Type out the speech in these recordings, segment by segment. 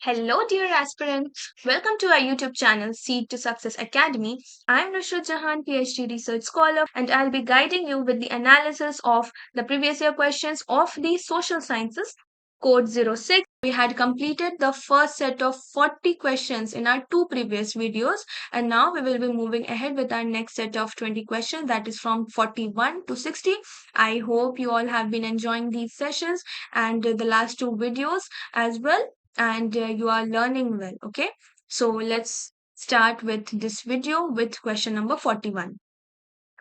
Hello, dear aspirants. Welcome to our YouTube channel, Seed to Success Academy. I'm Nusrat Jahan, PhD Research Scholar, and I'll be guiding you with the analysis of the previous year questions of the Social Sciences Code 06. We had completed the first set of 40 questions in our two previous videos, and now we will be moving ahead with our next set of 20 questions, that is from 41 to 60. I hope you all have been enjoying these sessions and the last two videos as well, and you are learning well. Okay, so let's start with this video with question number 41.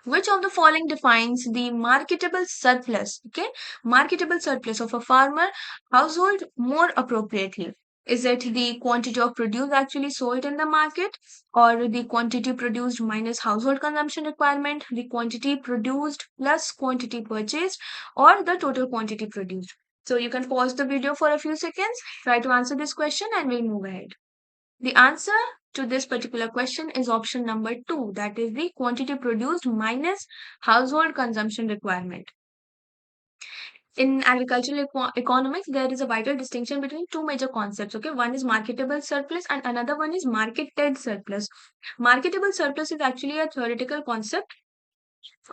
Which of the following defines the marketable surplus, okay, marketable surplus of a farmer household more appropriately? Is it the quantity of produce actually sold in the market, or the quantity produced minus household consumption requirement, the quantity produced plus quantity purchased, or the total quantity produced? So you can pause the video for a few seconds, try to answer this question, and we'll move ahead. The answer to this particular question is option number 2, that is the quantity produced minus household consumption requirement. In agricultural economics, there is a vital distinction between two major concepts. Okay, one is marketable surplus and another one is marketed surplus. Marketable surplus is actually a theoretical concept.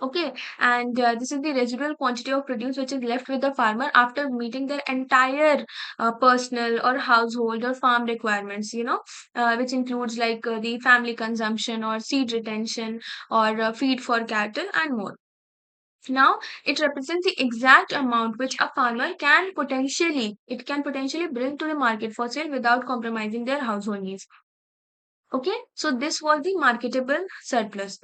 Okay, and this is the residual quantity of produce which is left with the farmer after meeting their entire personal or household or farm requirements, which includes like the family consumption or seed retention or feed for cattle and more. Now, it represents the exact amount which a farmer can potentially bring to the market for sale without compromising their household needs. Okay, so this was the marketable surplus.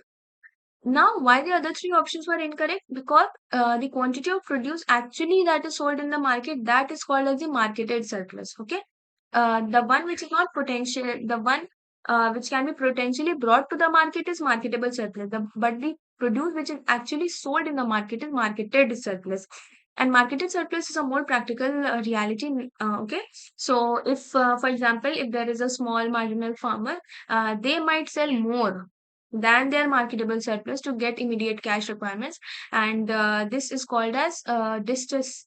Now, why the other three options were incorrect? Because the quantity of produce actually that is sold in the market, that is called as the marketed surplus. Okay, the one which is not potential, the one which can be potentially brought to the market is marketable surplus. But the produce which is actually sold in the market is marketed surplus. And marketed surplus is a more practical reality. Okay, so if, for example, if there is a small marginal farmer, they might sell more than their marketable surplus to get immediate cash requirements, and this is called as distress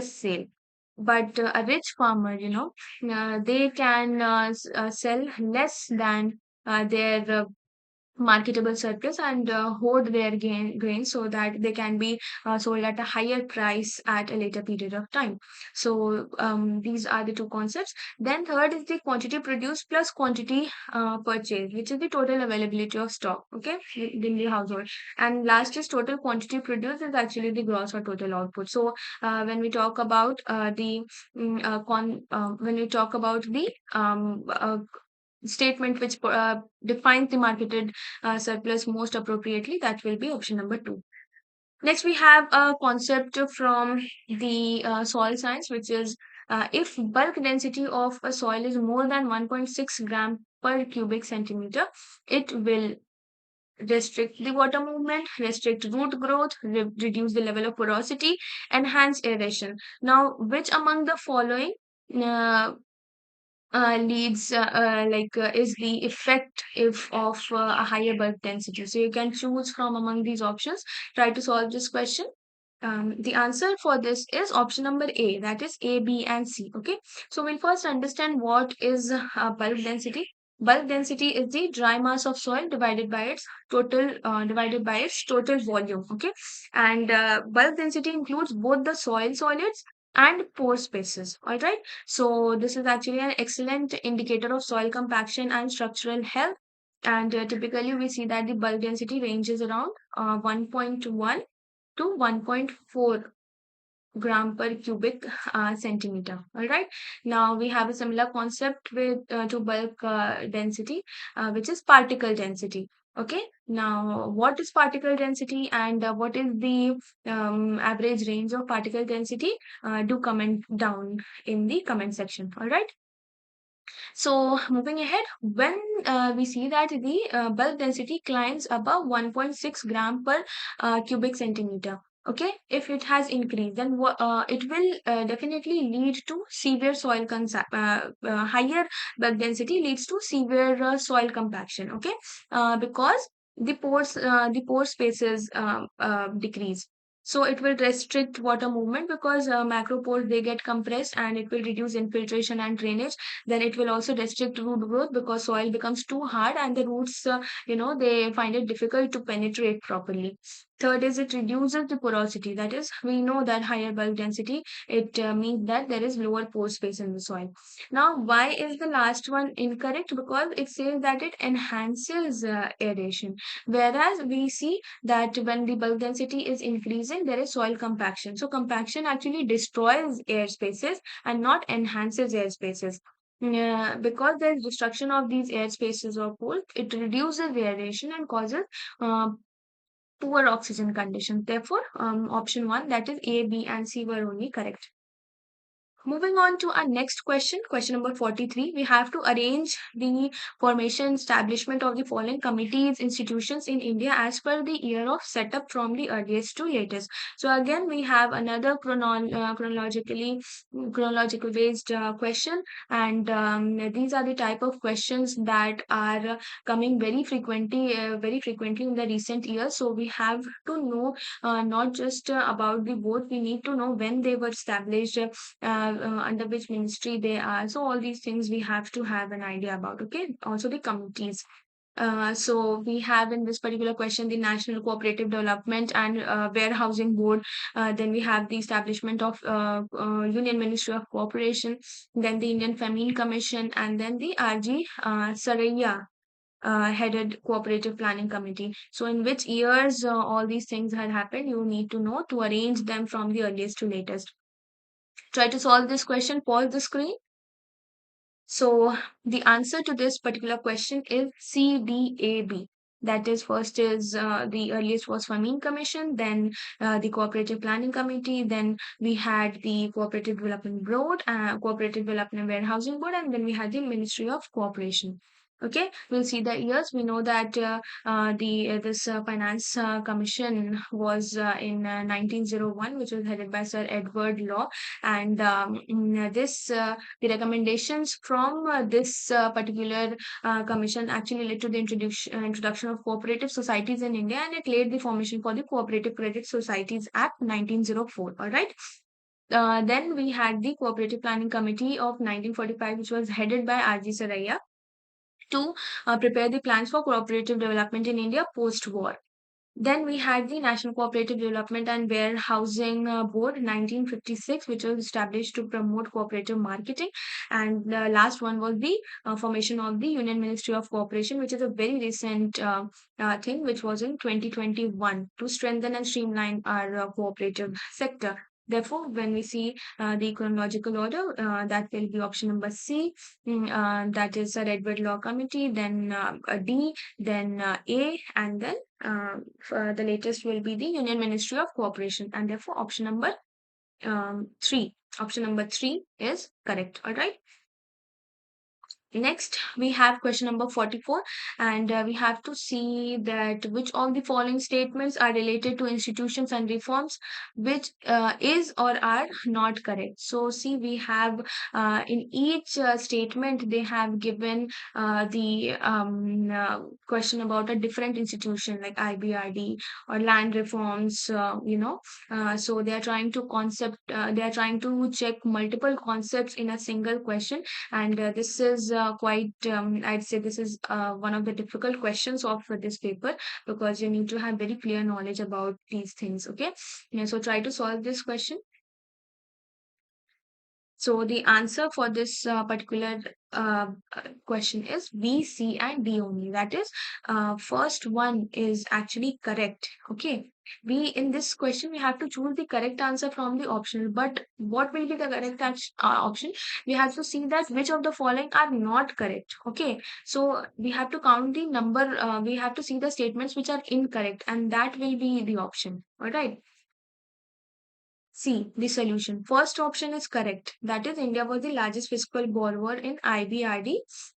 sale. But a rich farmer, they can sell less than their marketable surplus and hoard their grain so that they can be sold at a higher price at a later period of time. So these are the two concepts. Then third is the quantity produced plus quantity purchased, which is the total availability of stock, okay, in the household. And last is total quantity produced is actually the gross or total output. So when we talk about when we talk about the statement which defines the marketed surplus most appropriately, that will be option number 2. Next, we have a concept from the soil science, which is if bulk density of a soil is more than 1.6 gram per cubic centimeter, it will restrict the water movement, restrict root growth, reduce the level of porosity, enhance aeration. Now, which among the following uh, leads is the effect if of a higher bulk density? So you can choose from among these options, try to solve this question. The answer for this is option number A, that is A, B, and C. Okay, so we'll first understand what is bulk density. Bulk density is the dry mass of soil divided by its total volume. Okay, and bulk density includes both the soil solids and pore spaces. All right, so this is actually an excellent indicator of soil compaction and structural health. And typically, we see that the bulk density ranges around 1.1 to 1.4 gram per cubic centimeter. All right, now we have a similar concept with to bulk density, which is particle density. Okay, now what is particle density and what is the average range of particle density? Do comment down in the comment section. All right, so moving ahead, when we see that the bulk density climbs above 1.6 gram per cubic centimeter, okay, if it has increased, then it will definitely lead to severe higher bulk density leads to severe soil compaction. Okay, because the pore spaces decrease. So it will restrict water movement because macro pores they get compressed, and it will reduce infiltration and drainage. Then it will also restrict root growth because soil becomes too hard and the roots, they find it difficult to penetrate properly. Third is it reduces the porosity. That is, we know that higher bulk density, it means that there is lower pore space in the soil. Now, why is the last one incorrect? Because it says that it enhances aeration, whereas we see that when the bulk density is increasing, there is soil compaction. So compaction actually destroys air spaces and not enhances air spaces. Yeah, because there is destruction of these air spaces or pores, it reduces the aeration and causes uh, poor oxygen conditions. Therefore, option one, that is A, B, and C were only correct. Moving on to our next question, question number 43. We have to arrange the formation establishment of the following committees, institutions in India as per the year of setup from the earliest to latest. So again, we have another chronological based question, and these are the type of questions that are very frequently in the recent years. So we have to know not just about the board, we need to know when they were established, under which ministry they are. So all these things we have to have an idea about. Okay. Also the committees. So we have in this particular question the National Cooperative Development and Warehousing Board. Then we have the establishment of Union Ministry of Cooperation. Then the Indian Famine Commission, and then the RG Saraiya headed Cooperative Planning Committee. So in which years all these things had happened, you need to know to arrange them from the earliest to latest. Try to solve this question, pause the screen. So the answer to this particular question is C, D, A, B. That is, first is the earliest was Famine Commission, then the Cooperative Planning Committee, then we had the Cooperative Development Board, Cooperative Development Warehousing Board, and then we had the Ministry of Cooperation. Okay, we'll see the years. We know that the this Finance Commission was in 1901, which was headed by Sir Edward Law, and this the recommendations from this particular commission actually led to the introduction of cooperative societies in India, and it laid the formation for the Cooperative Credit Societies Act 1904. All right. Then we had the Cooperative Planning Committee of 1945, which was headed by R.G. Saraiya to prepare the plans for cooperative development in India post-war. Then we had the National Cooperative Development and Warehousing Board 1956, which was established to promote cooperative marketing. And the last one was the formation of the Union Ministry of Cooperation, which is a very recent thing, which was in 2021 to strengthen and streamline our cooperative sector. Therefore, when we see the chronological order, that will be option number C, that is Sir Edward Law Committee, then D, then A, and then the latest will be the Union Ministry of Cooperation, and therefore option number 3. Option number 3 is correct. All right. Next, we have question number 44, and we have to see that which of the following statements are related to institutions and reforms, which is or are not correct. So, see, we have in each statement, they have given the question about a different institution like IBRD or land reforms, so they are trying to check multiple concepts in a single question, and this is quite I'd say this is one of the difficult questions of this paper, because you need to have very clear knowledge about these things. Okay. Yeah, so try to solve this question. So the answer for this particular question is B, C, and D only. That is, first one is actually correct. Okay. We in this question we have to choose the correct answer from the optional. But what will be the correct option? We have to see that which of the following are not correct. Okay. So we have to count the number. We have to see the statements which are incorrect, and that will be the option. All right. C, the solution. First option is correct. That is, India was the largest fiscal borrower in IBRD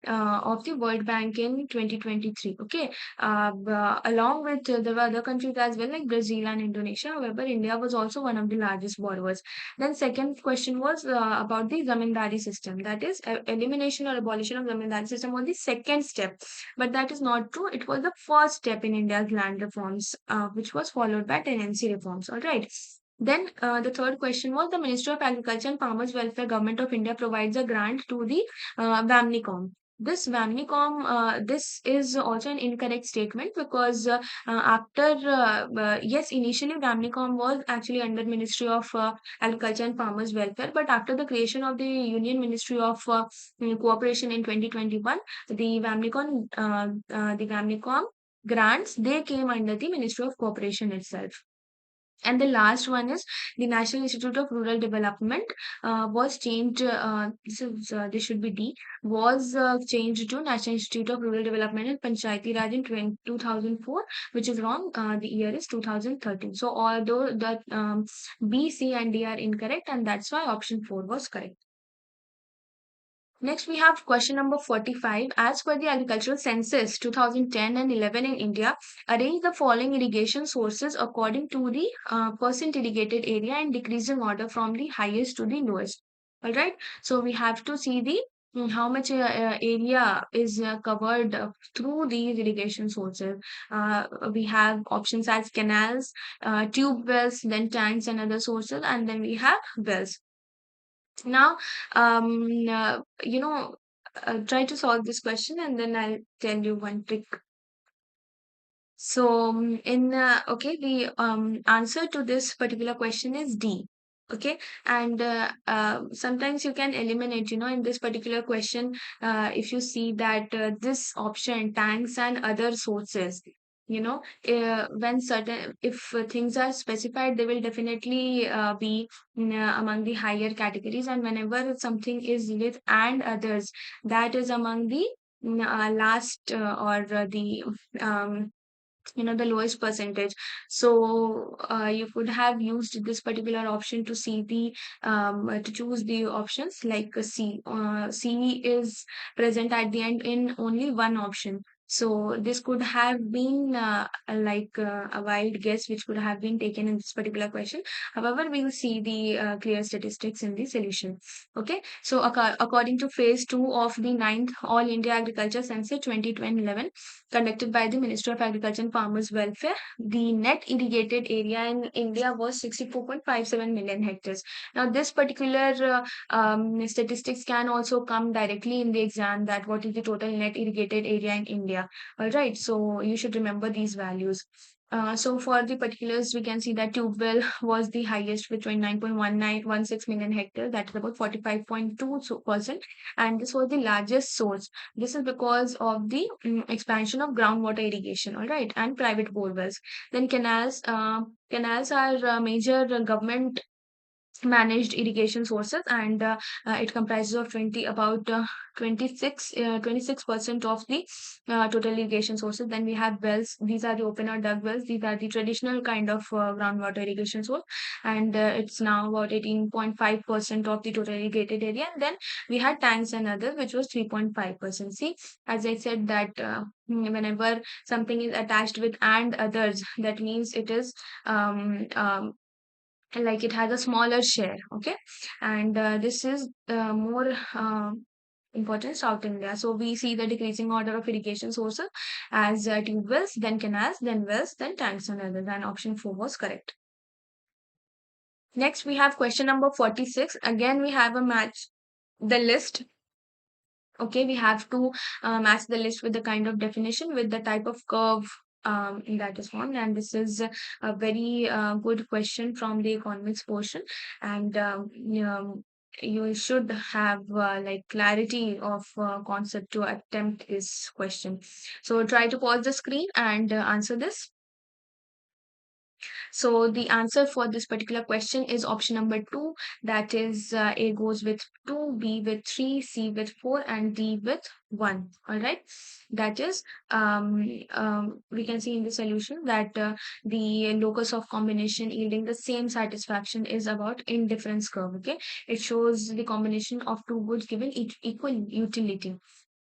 of the World Bank in 2023. Okay, along with there were other countries as well, like Brazil and Indonesia. However, India was also one of the largest borrowers. Then, second question was about the zamindari system. That is, elimination or abolition of zamindari system was the second step, but that is not true. It was the first step in India's land reforms, which was followed by tenancy reforms. All right. Then the third question was the Ministry of Agriculture and Farmers Welfare Government of India provides a grant to the VAMNICOM. This is also an incorrect statement because yes, initially VAMNICOM was actually under Ministry of Agriculture and Farmers Welfare, but after the creation of the Union Ministry of Cooperation in 2021, the VAMNICOM grants, they came under the Ministry of Cooperation itself. And the last one is the National Institute of Rural Development was changed. This should be D. Was changed to National Institute of Rural Development and Panchayati Raj in 2004, which is wrong. The year is 2013. So although the B, C, and D are incorrect, and that's why option 4 was correct. Next, we have question number 45. As per the Agricultural Census 2010 and 11 in India, arrange the following irrigation sources according to the percent irrigated area and decreasing order from the highest to the lowest. All right. So we have to see the how much area is covered through these irrigation sources. We have options as canals, tube wells, then tanks and other sources, and then we have wells. Now, try to solve this question and then I'll tell you one trick. So, okay, the answer to this particular question is D. Okay, and sometimes you can eliminate, in this particular question, if you see that this option, tanks and other sources, when certain, if things are specified, they will definitely be among the higher categories, and whenever something is with and others, that is among the last or the the lowest percentage. So you could have used this particular option to see the to choose the options like C. C is present at the end in only one option. So this could have been a wild guess which could have been taken in this particular question. However, we will see the clear statistics in the solution. Okay, so according to phase 2 of the ninth All India Agriculture Census 2011 conducted by the Ministry of Agriculture and Farmers Welfare, the net irrigated area in India was 64.57 million hectares. Now, this particular statistics can also come directly in the exam, that what is the total net irrigated area in India. All right, so you should remember these values. So for the particulars, we can see that tube well was the highest with 29.1916 million hectares. That is about 45.2%. And this was the largest source. This is because of the expansion of groundwater irrigation, all right, and private bore wells. Then canals. Canals are major government managed irrigation sources, and it comprises of 26% of the total irrigation sources. Then we have wells. These are the open or dug wells. These are the traditional kind of groundwater irrigation source, and it's now about 18.5% of the total irrigated area. And then we had tanks and others, which was 3.5%. See, as I said that whenever something is attached with and others, that means it is like it has a smaller share. Okay, and this is more important South India. So we see the decreasing order of irrigation sources as tube wells, then canals, then wells, then tanks and others, and option 4 was correct. Next, we have question number 46. Again, we have a match the list. Okay, we have to match the list with the kind of definition with the type of curve that is formed, and this is a very good question from the economics portion, and you should have like clarity of concept to attempt this question. So try to pause the screen and answer this. So the answer for this particular question is option number two. That is, A goes with 2, B with 3, C with 4, and D with 1. All right. That is, we can see in the solution that the locus of combination yielding the same satisfaction is about indifference curve. Okay. It shows the combination of two goods given equal utility.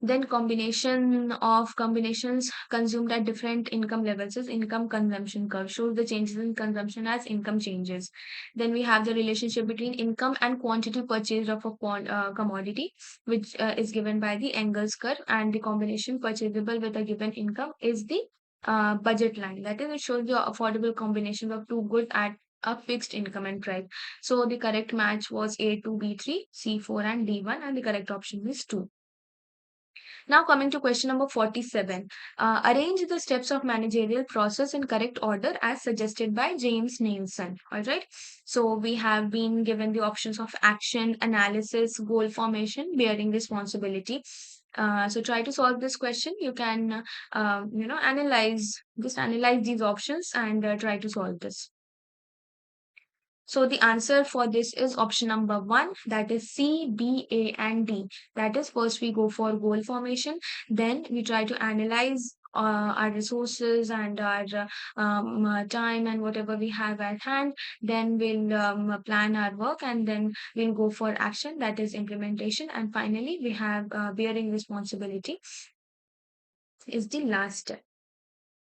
Then combination of combinations consumed at different income levels is income consumption curve, shows the changes in consumption as income changes. Then we have the relationship between income and quantity purchased of a commodity, which is given by the Engels curve, and the combination purchasable with a given income is the budget line. That is, it shows the affordable combination of two goods at a fixed income and price. So the correct match was A2, B3, C4, and D1, and the correct option is 2. Now coming to question number 47. Arrange the steps of managerial process in correct order as suggested by James Nelson. All right. So we have been given the options of action, analysis, goal formation, bearing responsibility. So try to solve this question. You can, analyze these options and try to solve this. So the answer for this is option number one, that is C, B, A, and D. That is, first we go for goal formation, then we try to analyze our resources and our time and whatever we have at hand. Then we'll plan our work, and then we'll go for action, that is implementation. And finally, we have bearing responsibility is the last step.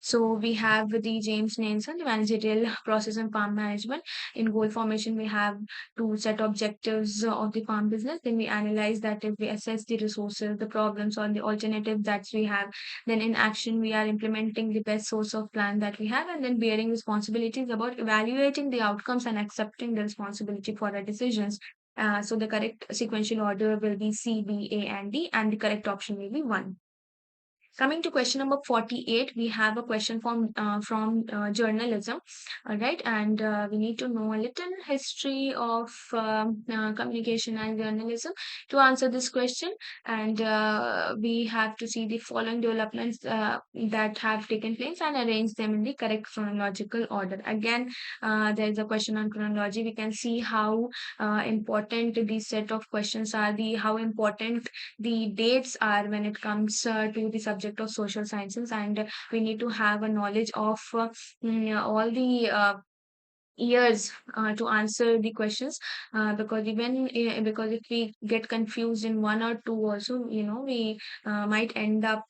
So we have the James Nelson, the managerial process and farm management. In goal formation, we have to set objectives of the farm business. Then we analyze that, if we assess the resources, the problems, or the alternatives that we have. Then in action, we are implementing the best source of plan that we have. And then bearing responsibilities about evaluating the outcomes and accepting the responsibility for our decisions. So the correct sequential order will be C, B, A, and D, and the correct option will be 1. Coming to question number 48, we have a question from journalism. All right, and we need to know a little history of communication and journalism to answer this question. And we have to see the following developments that have taken place and arrange them in the correct chronological order. Again, there is a question on chronology. We can see how important these set of questions are, the how important the dates are when it comes to the subject of social sciences, and we need to have a knowledge of all the years to answer the questions, because if we get confused in one or two also, we might end up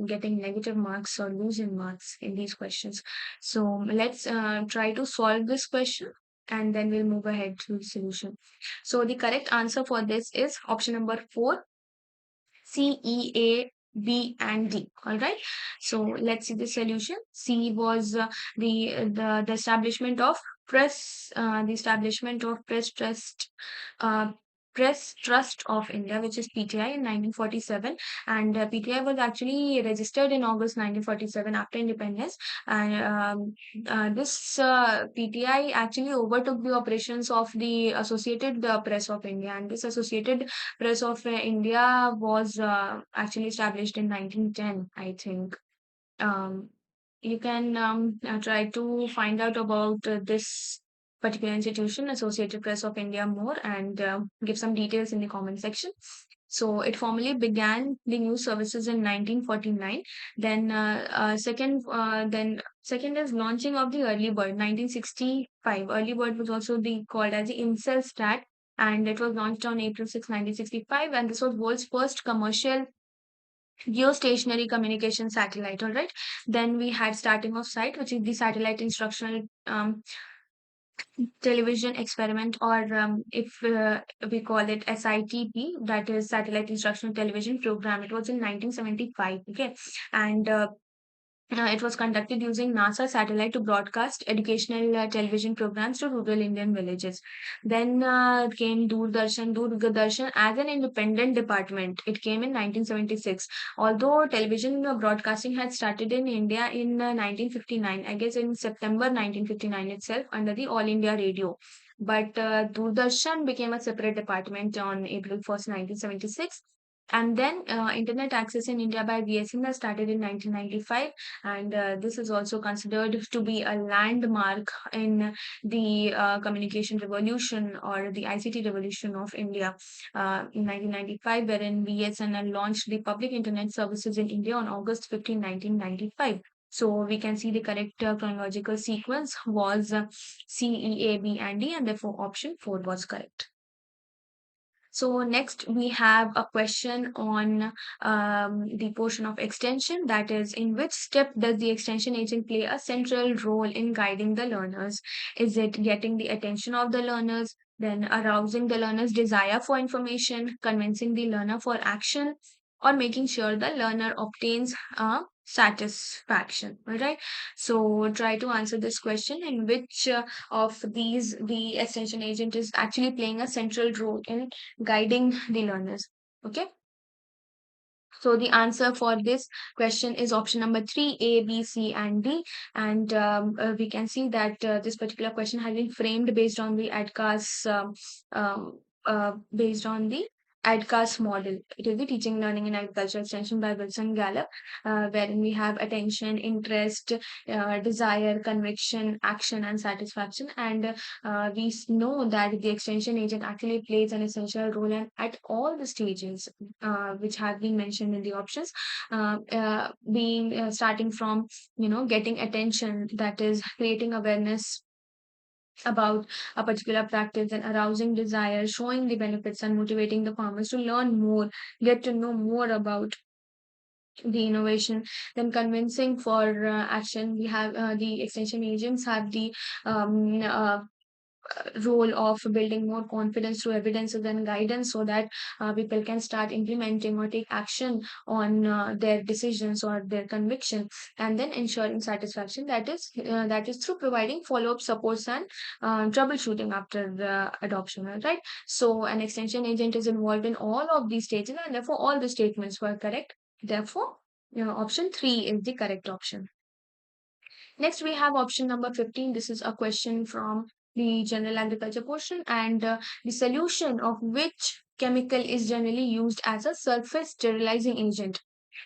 getting negative marks or losing marks in these questions. So let's try to solve this question, and then we'll move ahead to the solution. So the correct answer for this is option number 4, C, E, A, B, and D. All right. So let's see the solution. C was the establishment of the establishment of uh, Press Trust of India, which is PTI, in 1947, and PTI was actually registered in August 1947 after independence, and this PTI actually overtook the operations of the Associated Press of India, and this Associated Press of India was actually established in 1910, I think. Um, you can try to find out about this particular institution, Associated Press of India, more, and give some details in the comment section. So it formally began the news services in 1949. Then is launching of the early bird, 1965. Early bird was also called as the Incelsat, and it was launched on April 6, 1965, and this was world's first commercial geostationary communication satellite. All right. Then we had starting of site, which is the satellite instructional television experiment, or if we call it SITP, that is satellite instructional television program. It was in 1975. Okay. And it was conducted using NASA satellite to broadcast educational television programs to rural Indian villages. Then came Doordarshan. Doordarshan as an independent department. It came in 1976. Although television broadcasting had started in India in 1959, I guess in September 1959 itself, under the All India Radio. But Doordarshan became a separate department on April 1st, 1976. And then internet access in India by BSNL started in 1995, and this is also considered to be a landmark in the communication revolution or the ICT revolution of India in 1995, wherein BSNL launched the public internet services in India on August 15, 1995. So we can see the correct chronological sequence was C, E, A, B, and D, and therefore option 4 was correct. So next we have a question on the portion of extension, that is, in which step does the extension agent play a central role in guiding the learners? Is it getting the attention of the learners, then arousing the learner's desire for information, convincing the learner for action, or making sure the learner obtains a satisfaction? All right. So try to answer this question, in which of these the extension agent is actually playing a central role in guiding the learners. Okay. So the answer for this question is option number three, A, B, C, and D. And we can see that this particular question has been framed based on the ADCAS, based on the ADCAS model. It is the Teaching, Learning, and Agriculture Extension by Wilson Gallup, wherein we have attention, interest, desire, conviction, action, and satisfaction. And we know that the extension agent actually plays an essential role at all the stages which have been mentioned in the options, being starting from getting attention, that is creating awareness about a particular practice, and arousing desire, showing the benefits, and motivating the farmers to learn more, get to know more about the innovation, then convincing for action. We have the extension agents have the um, uh, role of building more confidence through evidences and guidance, so that people can start implementing or take action on their decisions or their conviction. And then ensuring satisfaction, that is through providing follow-up supports and troubleshooting after the adoption. Right. So an extension agent is involved in all of these stages, and therefore all the statements were correct. Therefore option 3 is the correct option. Next, we have option number 15. This is a question from the general agriculture portion, and the solution of which chemical is generally used as a surface sterilizing agent.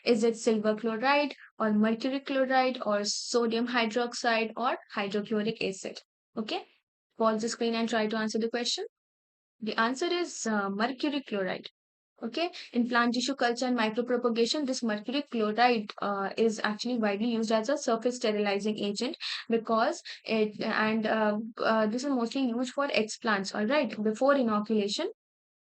Is it silver chloride, or mercury chloride, or sodium hydroxide, or hydrochloric acid? Okay, pause the screen and try to answer the question. The answer is mercury chloride. Okay, in plant tissue culture and micropropagation, this mercury chloride is actually widely used as a surface sterilizing agent, because this is mostly used for explants, all right, before inoculation.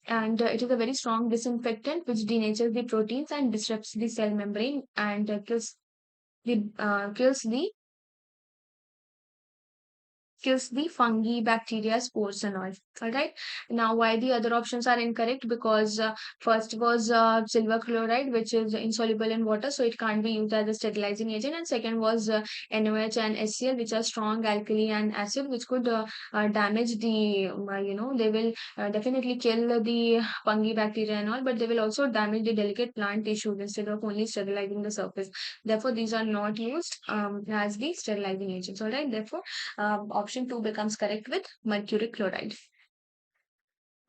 And it is a very strong disinfectant which denatures the proteins and disrupts the cell membrane, and kills the fungi, bacteria, spores, and all. All right. Now, why the other options are incorrect? Because first was silver chloride, which is insoluble in water, so it can't be used as a sterilizing agent. And second was NOH and HCl, which are strong alkali and acid, which could damage the, they will definitely kill the fungi, bacteria, and all, but they will also damage the delicate plant tissues instead of only sterilizing the surface. Therefore, these are not used as the sterilizing agents. All right. Therefore, option 2 becomes correct with mercury chloride.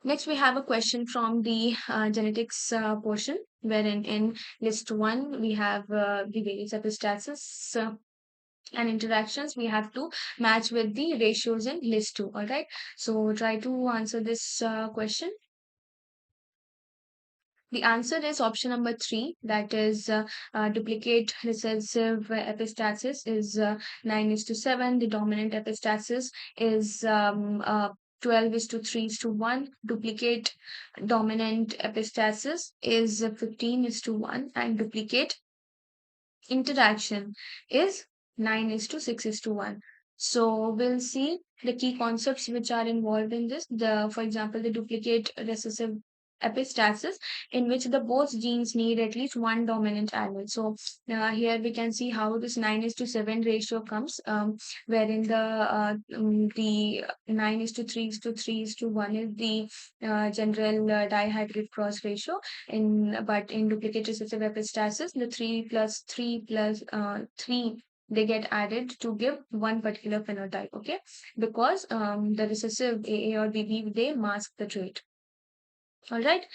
Next, we have a question from the genetics portion, wherein in list 1, we have the various epistasis and interactions. We have to match with the ratios in list 2. All right. So try to answer this question. The answer is option number 3, that is duplicate recessive epistasis is 9 is to 7. The dominant epistasis is 12 is to 3 is to 1. Duplicate dominant epistasis is 15 is to 1. And duplicate interaction is 9 is to 6 is to 1. So we'll see the key concepts which are involved in this. For example, the duplicate recessive epistasis, in which the both genes need at least one dominant allele. So here we can see how this 9 is to 7 ratio comes, wherein the 9 is to 3 is to 3 is to 1 is the general dihydrid cross ratio. But in duplicate recessive epistasis, the 3 plus 3 plus 3, they get added to give one particular phenotype. Okay, because the recessive AA or BB, they mask the trait. All right.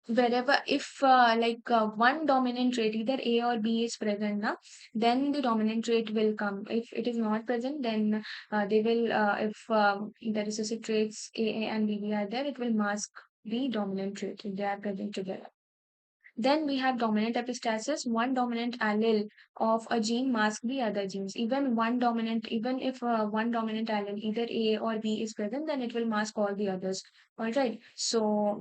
wherever if one dominant trait, either A or B is present now, then the dominant trait will come. If it is not present, then they will if the recessive traits A and B are there, it will mask the dominant trait if they are present together. Then we have dominant epistasis. One dominant allele of a gene masks the other genes. Even if one dominant allele, either A or B, is present, then it will mask all the others. All right. So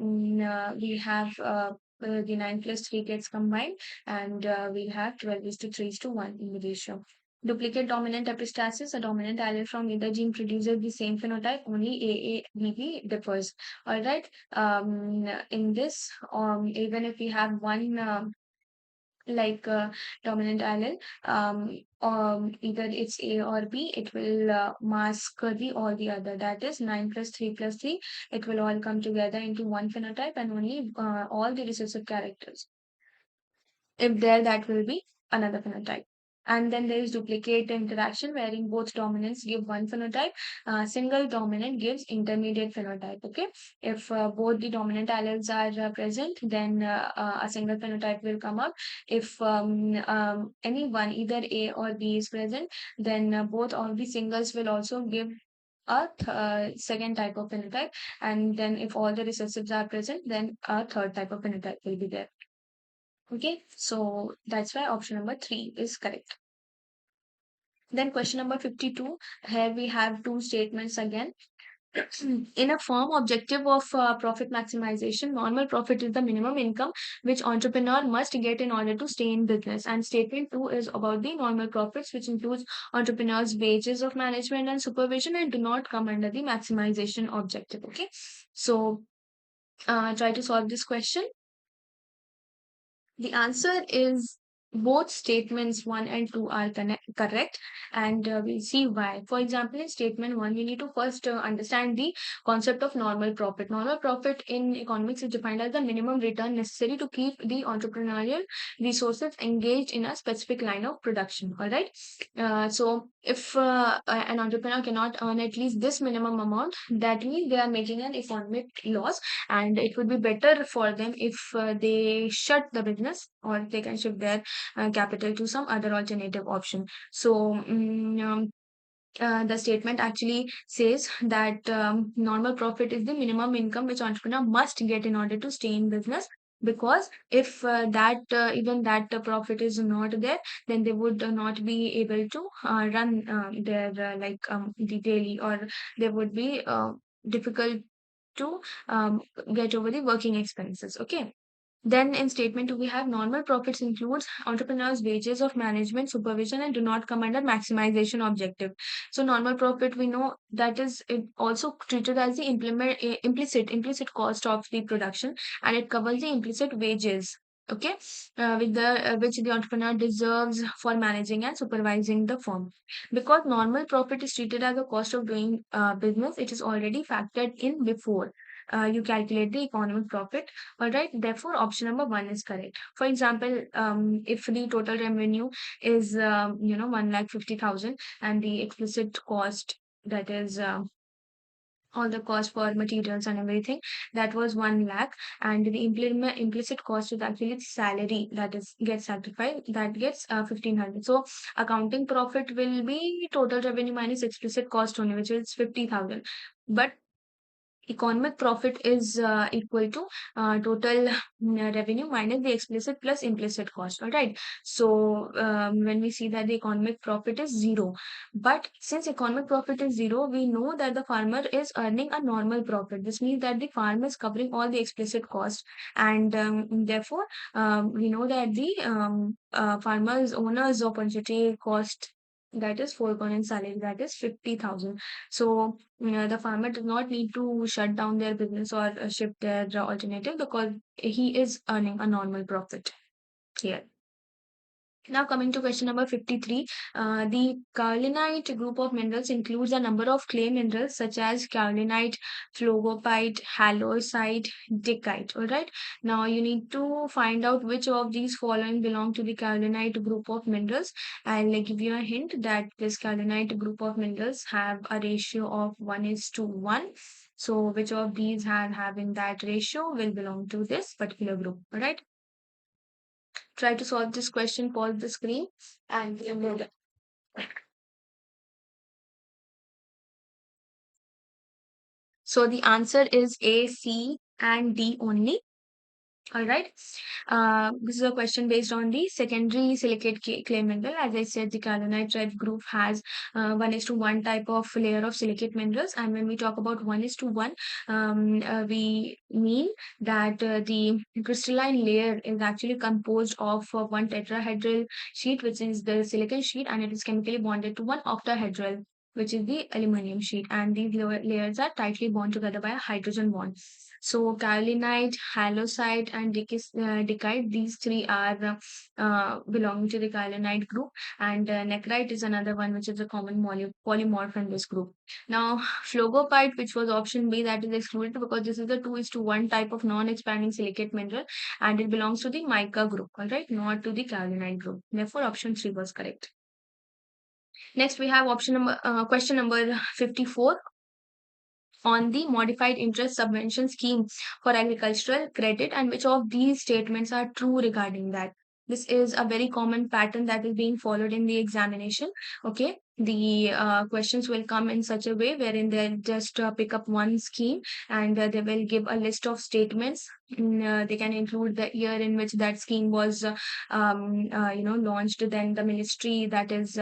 we have the 9 plus 3 gets combined, and we have 12 is to 3 is to 1 in the ratio. Duplicate dominant epistasis, a dominant allele from either gene produces the same phenotype, only AABB differs. All right. In this, even if we have one dominant allele, either it's A or B, it will mask the all the other. That is 9 plus 3 plus 3. It will all come together into one phenotype, and only all the recessive characters. If there, that will be another phenotype. And then there is duplicate interaction wherein both dominants give one phenotype. Single dominant gives intermediate phenotype. Okay, if both the dominant alleles are present, then a single phenotype will come up. If any one, either A or B, is present, then both of the singles will also give a second type of phenotype. And then if all the recessives are present, then a third type of phenotype will be there. Okay, so that's why option number 3 is correct. Then question number 52. Here we have two statements again. In a firm objective of profit maximization, normal profit is the minimum income which entrepreneur must get in order to stay in business. And statement 2 is about the normal profits, which includes entrepreneur's wages of management and supervision and do not come under the maximization objective. Okay, so try to solve this question. The answer is both statements 1 and 2 are correct, and we'll see why. For example, in statement 1, we need to first understand the concept of normal profit. Normal profit in economics is defined as the minimum return necessary to keep the entrepreneurial resources engaged in a specific line of production. All right. So, if an entrepreneur cannot earn at least this minimum amount, that means they are making an economic loss, and it would be better for them if they shut the business, or they can shift their capital to some other alternative option. So the statement actually says that normal profit is the minimum income which entrepreneur must get in order to stay in business, because if even that profit is not there, then they would not be able to run their the daily, or they would be difficult to get over the working expenses. Okay. Then in statement 2, we have normal profits includes entrepreneurs' wages of management, supervision, and do not come under maximization objective. So normal profit, we know that is it also treated as the implicit cost of the production, and it covers the implicit wages. Okay, with the which the entrepreneur deserves for managing and supervising the firm. Because normal profit is treated as a cost of doing business, it is already factored in before you calculate the economic profit. All right, therefore, option number 1 is correct. For example, if the total revenue is 1,50,000, and the explicit cost, that is all the cost for materials and everything, that was 1 lakh, and the implicit cost is actually the salary that is gets sacrificed, that gets 1,500. So accounting profit will be total revenue minus explicit cost only, which is 50,000. But economic profit is equal to total revenue minus the explicit plus implicit cost. All right. So when we see that the economic profit is 0, but since economic profit is 0, we know that the farmer is earning a normal profit. This means that the farm is covering all the explicit cost, and therefore we know that the farmers owners opportunity cost, that is foregone salary, that is 50,000. So the farmer does not need to shut down their business or shift their alternative, because he is earning a normal profit here. Now coming to question number 53, the kaolinite group of minerals includes a number of clay minerals such as kaolinite, phlogopite, halloysite, dickite. All right. Now you need to find out which of these following belong to the kaolinite group of minerals. I'll give you a hint that this kaolinite group of minerals have a ratio of 1:1. So which of these are having that ratio will belong to this particular group. All right. Try to solve this question, pause the screen, and remove it. So the answer is A, C, and D only. All right. This is a question based on the secondary silicate clay mineral. As I said, the kaolinite type group has 1:1 type of layer of silicate minerals. And when we talk about 1:1, we mean that the crystalline layer is actually composed of one tetrahedral sheet, which is the silicon sheet, and it is chemically bonded to one octahedral, which is the aluminum sheet. And these layers are tightly bound together by a hydrogen bond. So kaolinite, halloysite, and dikite, these three are belonging to the kaolinite group, and necrite is another one which is a common polymorph in this group. Now, phlogopite, which was option B, that is excluded because this is the 2:1 type of non-expanding silicate mineral, and it belongs to the mica group, all right, not to the kaolinite group. Therefore, option 3 was correct. Next, we have question number 54 on the modified interest subvention scheme for agricultural credit, and which of these statements are true regarding that. This is a very common pattern that is being followed in the examination. Okay, the questions will come in such a way wherein they'll just pick up one scheme, and they will give a list of statements. They can include the year in which that scheme was launched, then the ministry that is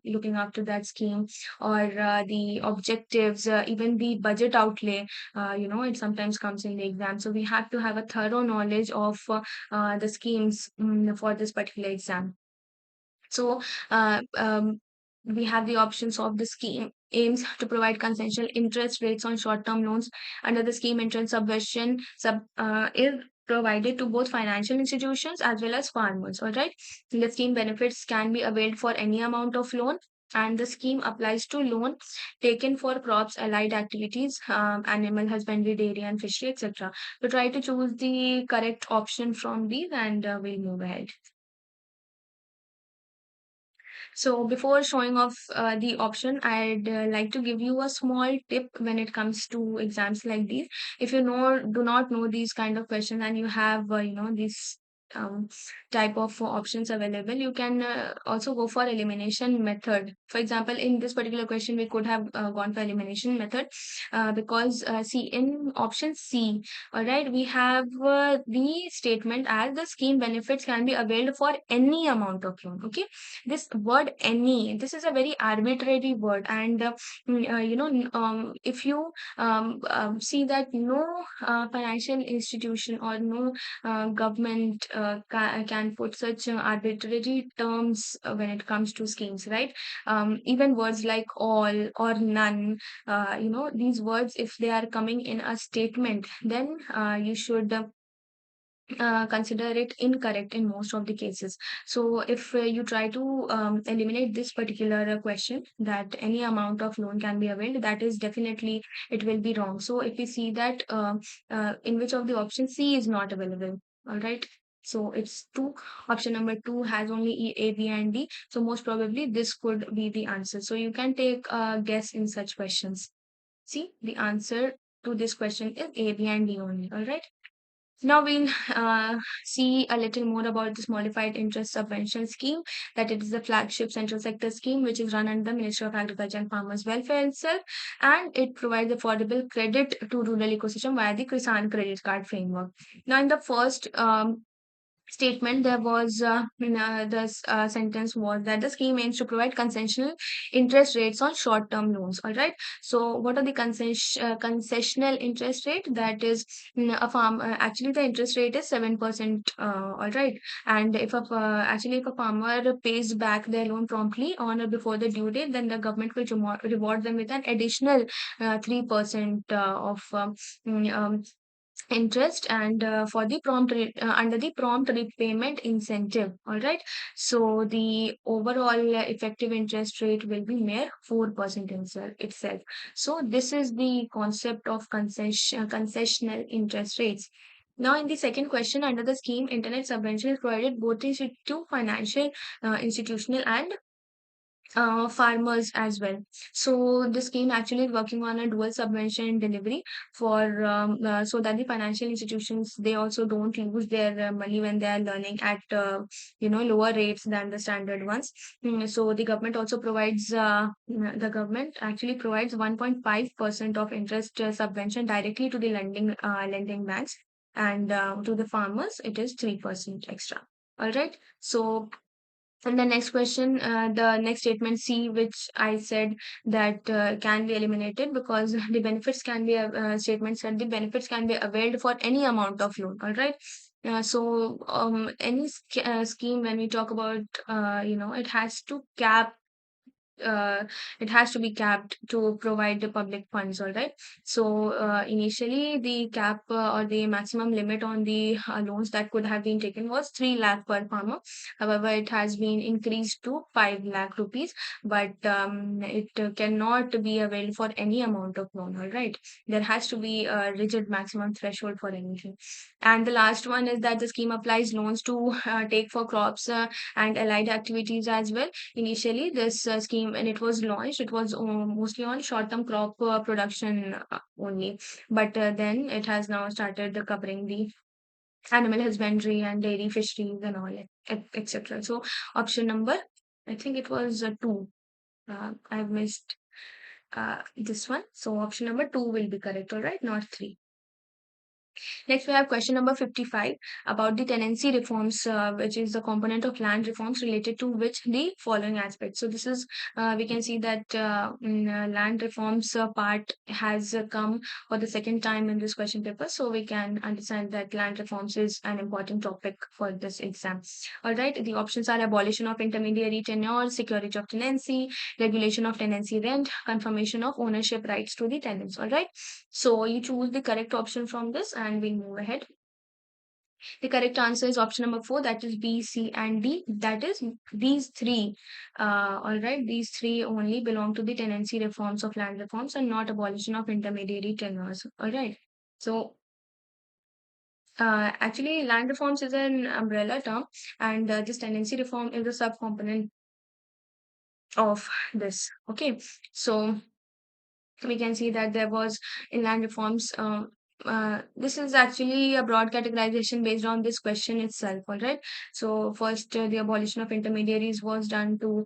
looking after that scheme, or the objectives, even the budget outlay. It sometimes comes in the exam. So we have to have a thorough knowledge of the schemes for this particular exam. So we have the options of the scheme aims to provide concessional interest rates on short-term loans under the scheme. Interest subvention is provided to both financial institutions as well as farmers. All right, the scheme benefits can be availed for any amount of loan, and the scheme applies to loan taken for crops, allied activities, animal husbandry, dairy and fishery, etc. So try to choose the correct option from these, and we'll move ahead. So before showing off the option, I'd like to give you a small tip when it comes to exams like these. If you do not know these kind of questions, and you have these um, type of options available, you can also go for elimination method. For example, in this particular question, we could have gone for elimination method because see, in option C, all right, we have the statement as the scheme benefits can be availed for any amount of loan. Okay, this word any, this is a very arbitrary word, and if you see that no financial institution or no government can put such arbitrary terms when it comes to schemes, right? Even words like all or none, these words, if they are coming in a statement, then you should consider it incorrect in most of the cases. So if you try to eliminate this particular question, that any amount of loan can be availed, that is definitely, it will be wrong. So if we see that in which of the options C is not available, all right. So it's two. Option number 2 has only E, A, B, and D. So most probably this could be the answer. So you can take a guess in such questions. See, the answer to this question is A, B, and D only. All right. Now we'll see a little more about this modified interest subvention scheme. That it is the flagship central sector scheme which is run under the Ministry of Agriculture and Farmers Welfare itself, and it provides affordable credit to rural ecosystem via the Kisan Credit Card framework. Now, in the first statement, there was the sentence was that the scheme aims to provide concessional interest rates on short term loans. All right, so what are the concessional interest rate? That is a farm actually the interest rate is 7%. All right, and if a farmer pays back their loan promptly on or before the due date, then the government will reward them with an additional 3% of interest, and for the under the prompt repayment incentive. All right, so the overall effective interest rate will be mere 4% itself. So this is the concept of concessional interest rates. Now, in the second question, under the scheme, internet subvention is provided both to financial institutional and farmers as well. So the scheme actually is working on a dual subvention delivery for so that the financial institutions, they also don't lose their money when they are learning at lower rates than the standard ones. So the government also provides the government actually provides 1.5% of interest subvention directly to the lending banks, and to the farmers it is 3% extra. All right. So and the next question, the next statement C, which I said that can be eliminated because the benefits can be statement said the benefits can be availed for any amount of loan. All right. Any scheme, when we talk about, it has to cap, uh, it has to be capped to provide the public funds. All right. So initially the cap or the maximum limit on the loans that could have been taken was 3 lakh per farmer. However, it has been increased to 5 lakh rupees, but it cannot be availed for any amount of loan. All right. There has to be a rigid maximum threshold for anything. And the last one is that the scheme applies loans to take for crops and allied activities as well. Initially, this scheme, when it was launched, it was mostly on short-term crop production only. But then it has now started covering the animal husbandry and dairy fisheries and all, etc. So option number, I think it was 2. I've missed this one. So option number 2 will be correct, all right, not 3. Next, we have question number 55 about the tenancy reforms, which is the component of land reforms related to which the following aspects. So, this is, we can see that land reforms part has come for the second time in this question paper. So, we can understand that land reforms is an important topic for this exam. All right, the options are abolition of intermediary tenure, security of tenancy, regulation of tenancy rent, confirmation of ownership rights to the tenants. All right. So you choose the correct option from this and we move ahead. The correct answer is option number 4, that is B, C, and D. That is these three. All right, these three only belong to the tenancy reforms of land reforms and not abolition of intermediary tenures. All right. So actually, land reforms is an umbrella term, and this tenancy reform is a subcomponent of this. Okay. So we can see that there was in land reforms. This is actually a broad categorization based on this question itself. All right. So first, the abolition of intermediaries was done to,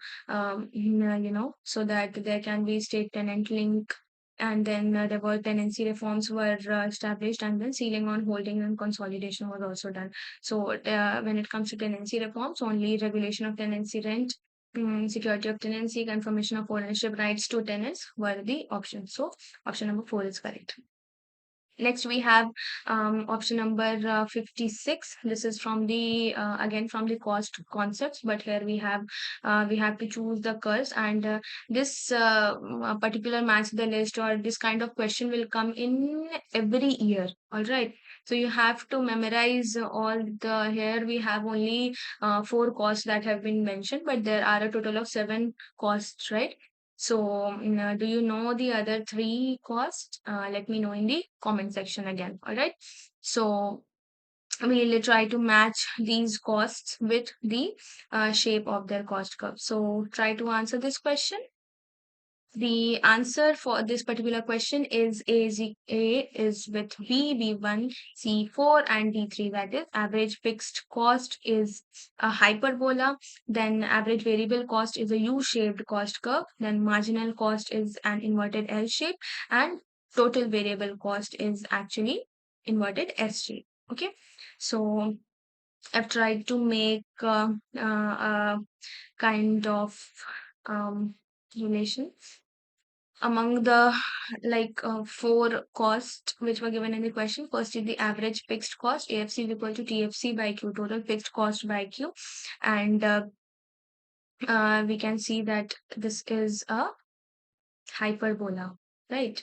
so that there can be state tenant link. And then there were tenancy reforms were established, and then ceiling on holding and consolidation was also done. So when it comes to tenancy reforms, only regulation of tenancy rent, security of tenancy, confirmation of ownership rights to tenants were the options. So option number 4 is correct. Next, we have option number 56. This is from the again from the cost concepts, but here we have to choose the curse, and this particular match the list or this kind of question will come in every year. All right. So you have to memorize all the. Here we have only 4 costs that have been mentioned, but there are a total of 7 costs, right? So, do you know the other 3 costs? Let me know in the comment section again. All right. So, we'll try to match these costs with the shape of their cost curve. So, try to answer this question. The answer for this particular question is A is with B, B1, C4, and D3. That is, average fixed cost is a hyperbola. Then average variable cost is a U-shaped cost curve. Then marginal cost is an inverted L shape. And total variable cost is actually inverted S shape. Okay. So I've tried to make a kind of relation among the 4 costs which were given in the question. First is the average fixed cost, AFC is equal to TFC by Q, total fixed cost by Q. And we can see that this is a hyperbola, right?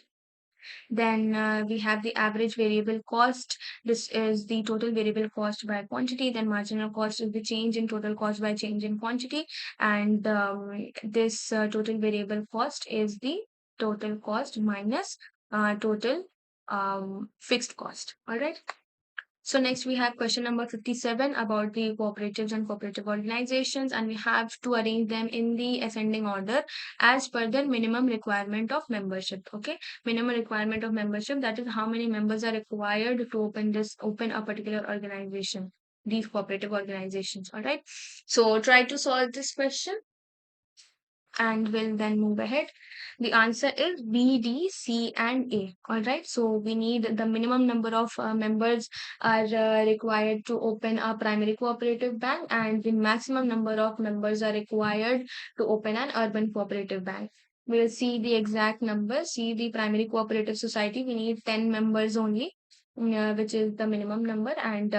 Then we have the average variable cost. This is the total variable cost by quantity. Then marginal cost is the change in total cost by change in quantity. And this total variable cost is the total cost minus total fixed cost. All right. So next we have question number 57 about the cooperatives and cooperative organizations, and we have to arrange them in the ascending order as per the minimum requirement of membership. Okay, minimum requirement of membership, that is how many members are required to open a particular organization, these cooperative organizations. All right. So try to solve this question and will then move ahead. The answer is B, D, C, and A. All right. So we need the minimum number of members are required to open a primary cooperative bank, and the maximum number of members are required to open an urban cooperative bank. We'll see the exact number. See the primary cooperative society. We need 10 members only, which is the minimum number, and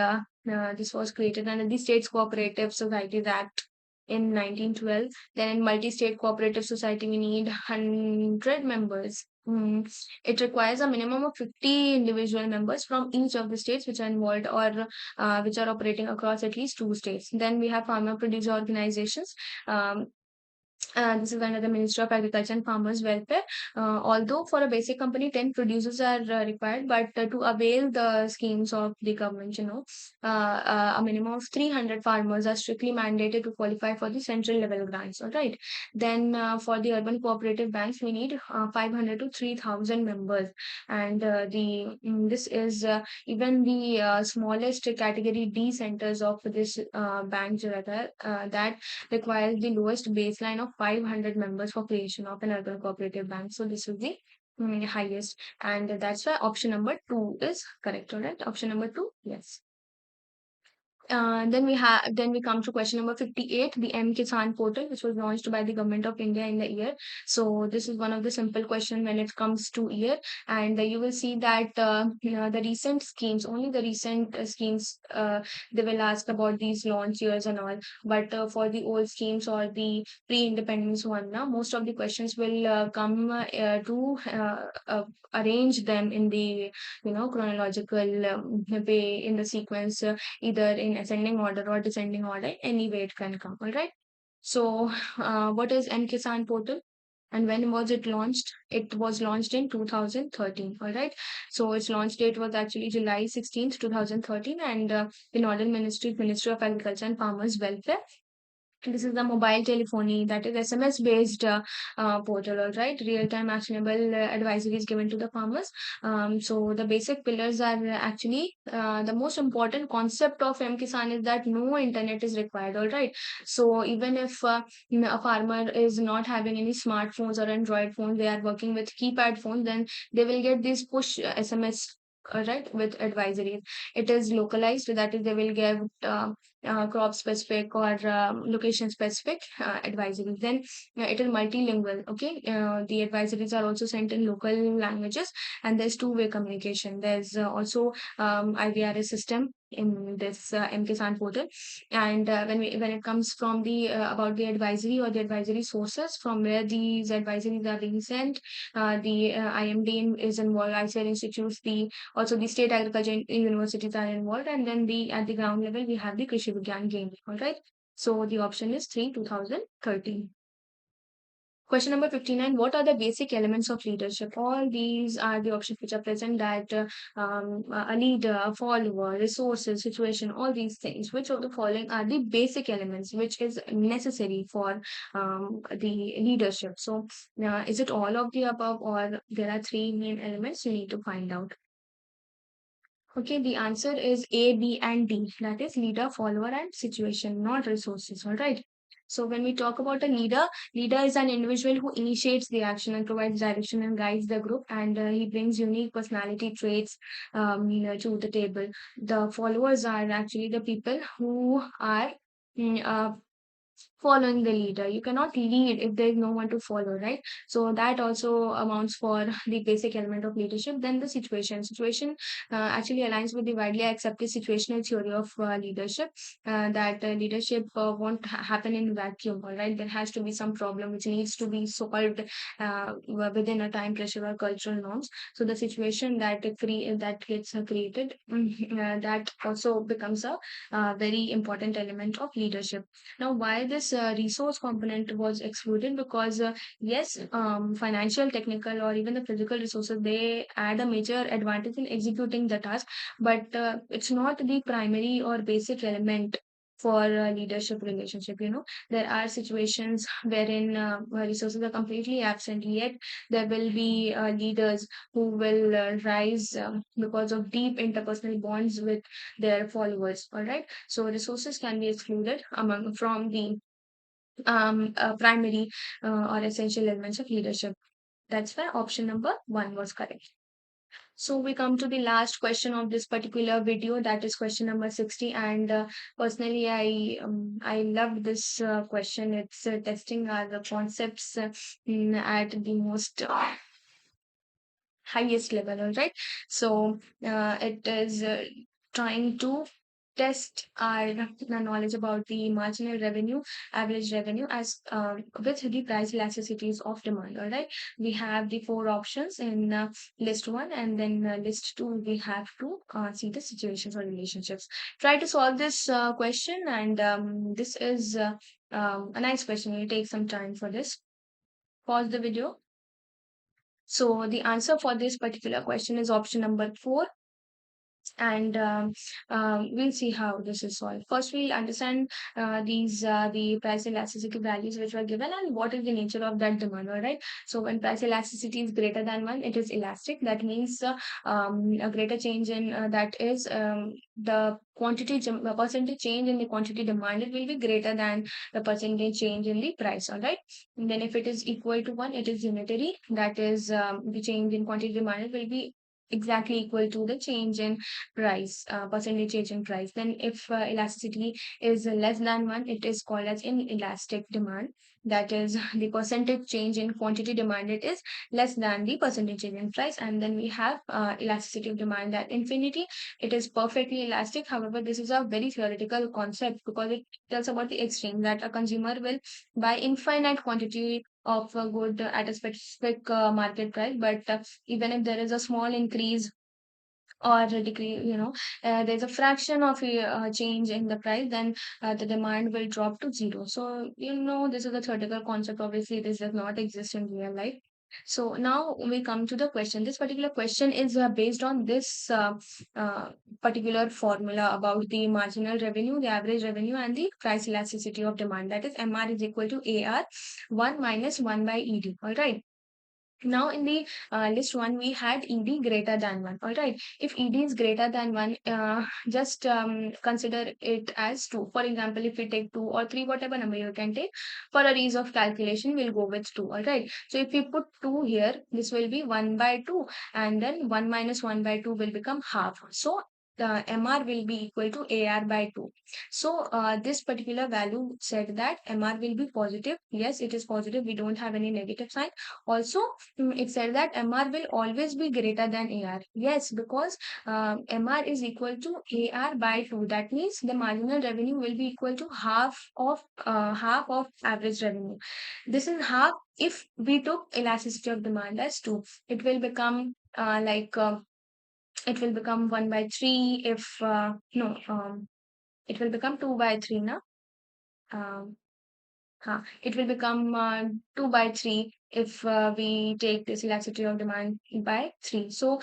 this was created under the States Cooperative Societies Act in 1912. Then in multi-state cooperative society, we need 100 members. It requires a minimum of 50 individual members from each of the states which are involved, or which are operating across at least two states. Then we have farmer producer organizations. This is under the Ministry of Agriculture and Farmers Welfare. Although for a basic company, 10 producers are required, but to avail the schemes of the government, a minimum of 300 farmers are strictly mandated to qualify for the central level grants. All right. Then for the urban cooperative banks, we need 500 to 3,000 members, and this is even the smallest category D centers of this bank, that requires the lowest baseline of 500 members for creation of an urban cooperative bank. So this is the highest, and that's why option number 2 is correct. All right, option number 2, yes. Then we come to question number 58, the M Kisan portal, which was launched by the government of India in the year. So this is one of the simple question when it comes to year, and you will see that the recent schemes, only the recent schemes, they will ask about these launch years and all. But for the old schemes or the pre-independence one, now most of the questions will come to arrange them in the chronological way, in the sequence. Either in ascending order or descending order, any way it can come. All right. So, what is M Kisan portal? And when was it launched? It was launched in 2013. All right. So its launch date was actually July 16th, 2013, and the Northern Ministry, Ministry of Agriculture and Farmers Welfare. This is the mobile telephony, that is SMS based portal. All right, real time actionable advisories given to the farmers. So the basic pillars are actually the most important concept of M Kisan is that no internet is required. All right, so even if a farmer is not having any smartphones or Android phones, they are working with keypad phones, then they will get these push SMS. All right, with advisories. It is localized, that is, they will get crop specific or location specific advisories. Then it is multilingual. Okay, the advisories are also sent in local languages, and there's two-way communication. There's also IVRS system in this MKSAN portal. And when it comes from the about the advisory or the advisory sources from where these advisories are being sent, the IMD is involved, ICAR institutes, the also the state agriculture universities are involved, and then the at the ground level we have the Krishi Vigyan Kendi. All right. So the option is 3, 2013. Question number 59. What are the basic elements of leadership? All these are the options which are present, that a leader, a follower, resources, situation, all these things. Which of the following are the basic elements which is necessary for the leadership? So, is it all of the above, or there are three main elements you need to find out? Okay, the answer is A, B, and D. That is leader, follower, and situation, not resources. All right. So when we talk about a leader, leader is an individual who initiates the action and provides direction and guides the group, and he brings unique personality traits to the table. The followers are actually the people who are following the leader. You cannot lead if there is no one to follow, right? So that also amounts for the basic element of leadership. Then the situation actually aligns with the widely accepted situational theory of leadership, that leadership won't happen in vacuum. All right, there has to be some problem which needs to be solved within a time pressure or cultural norms. So the situation that gets created, that also becomes a very important element of leadership. Now, why this resource component was excluded because yes, financial, technical, or even the physical resources, they add a major advantage in executing the task, but it's not the primary or basic element for leadership relationship. There are situations wherein resources are completely absent, yet there will be leaders who will rise because of deep interpersonal bonds with their followers. All right, so resources can be excluded among from the primary or essential elements of leadership. That's why option number one was correct. So we come to the last question of this particular video, that is question number 60. And personally, I loved this question. It's testing our concepts at the most highest level. All right, so it is trying to test our knowledge about the marginal revenue, average revenue, as with the price elasticities of demand. All right, we have the four options in list one, and then list two we have to see the situations or relationships. Try to solve this question, and this is a nice question. You'll take some time for this. Pause the video. So the answer for this particular question is option number four, and we'll see how this is solved. First, we'll understand these the price elasticity values which were given and what is the nature of that demand. All right. So when price elasticity is greater than one, it is elastic. That means a greater change in that is the the percentage change in the quantity demanded will be greater than the percentage change in the price. All right. And then if it is equal to one, it is unitary. That is the change in quantity demanded will be exactly equal to the change in price, percentage change in price. Then if elasticity is less than one, it is called as inelastic demand. That is the percentage change in quantity demanded is less than the percentage change in price. And then we have elasticity of demand at infinity. It is perfectly elastic. However, this is a very theoretical concept because it tells about the extreme that a consumer will buy infinite quantity of a good at a specific market price, but even if there is a small increase or a decrease, there's a fraction of a change in the price, then the demand will drop to zero. So this is a theoretical concept. Obviously this does not exist in real life. So now we come to the question. This particular question is based on this uh, particular formula about the marginal revenue, the average revenue, and the price elasticity of demand. That is MR is equal to AR 1 minus 1 by ED. All right. Now in the list one, we had ED greater than one. All right. If ED is greater than one, just consider it as two. For example, if we take two or three, whatever number you can take, for a ease of calculation, we'll go with two. All right. So if we put two here, this will be 1 by 2, and then 1 minus 1 by 2 will become half. So the MR will be equal to AR by 2. So this particular value said that MR will be positive. Yes, it is positive. We don't have any negative sign. Also, it said that MR will always be greater than AR. Yes, because MR is equal to AR by 2. That means the marginal revenue will be equal to half of average revenue. This is half if we took elasticity of demand as 2. It will become it will become 1 by 3 if no it will become 2 by 3 now. Um, it will become 2 by 3 if we take this elasticity of demand by 3. So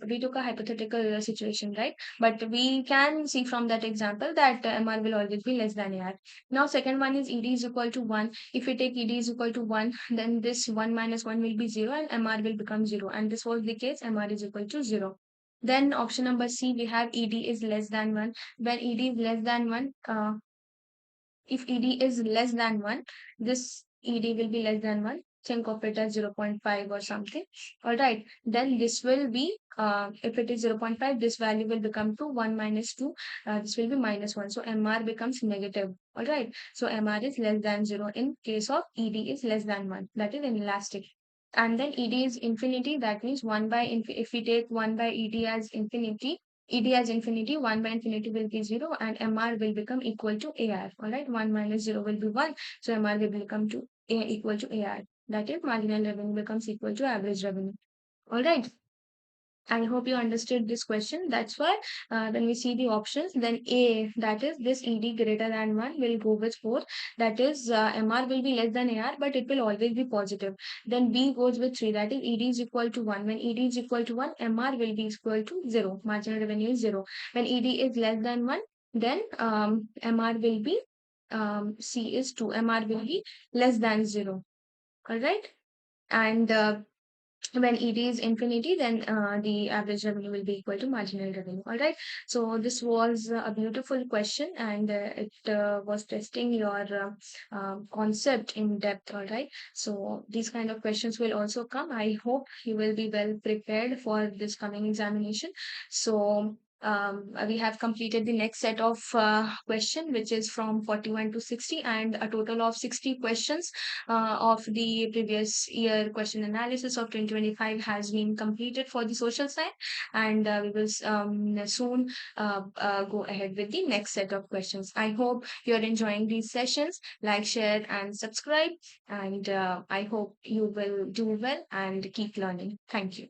we took a hypothetical situation, right? But we can see from that example that MR will always be less than AR. Now, second one is ED is equal to 1. If we take ED is equal to 1, then this 1 minus 1 will be 0 and MR will become 0. And this was the case, MR is equal to 0. Then option number C, we have ED is less than 1. When ED is less than 1, if ED is less than 1, this ED will be less than 1. Think of it as 0.5 or something. All right. Then this will be, if it is 0.5, this value will become to 1 minus 2. This will be minus 1. So MR becomes negative. All right. So MR is less than 0 in case of ED is less than 1. That is inelastic. And then ED is infinity. That means 1 by, if we take 1 by ED as infinity, ED as infinity, 1 by infinity will be 0 and MR will become equal to AR. Alright, 1 minus 0 will be 1. So MR will become equal to AR. That is marginal revenue becomes equal to average revenue. Alright. I hope you understood this question. That's why when we see the options, then A, that is this ED greater than 1, will go with 4. That is MR will be less than AR, but it will always be positive. Then B goes with 3, that is ED is equal to 1. When ED is equal to 1, MR will be equal to 0. Marginal revenue is 0. When ED is less than 1, then MR will be, C is 2. MR will be less than 0. All right. And when ED is infinity, then the average revenue will be equal to marginal revenue. All right. So this was a beautiful question, and it was testing your concept in depth. All right. So these kind of questions will also come. I hope you will be well prepared for this coming examination. So we have completed the next set of question, which is from 41 to 60, and a total of 60 questions of the previous year question analysis of 2025 has been completed for the social science, and we will soon go ahead with the next set of questions. I hope you're enjoying these sessions. Like, share, and subscribe, and I hope you will do well and keep learning. Thank you.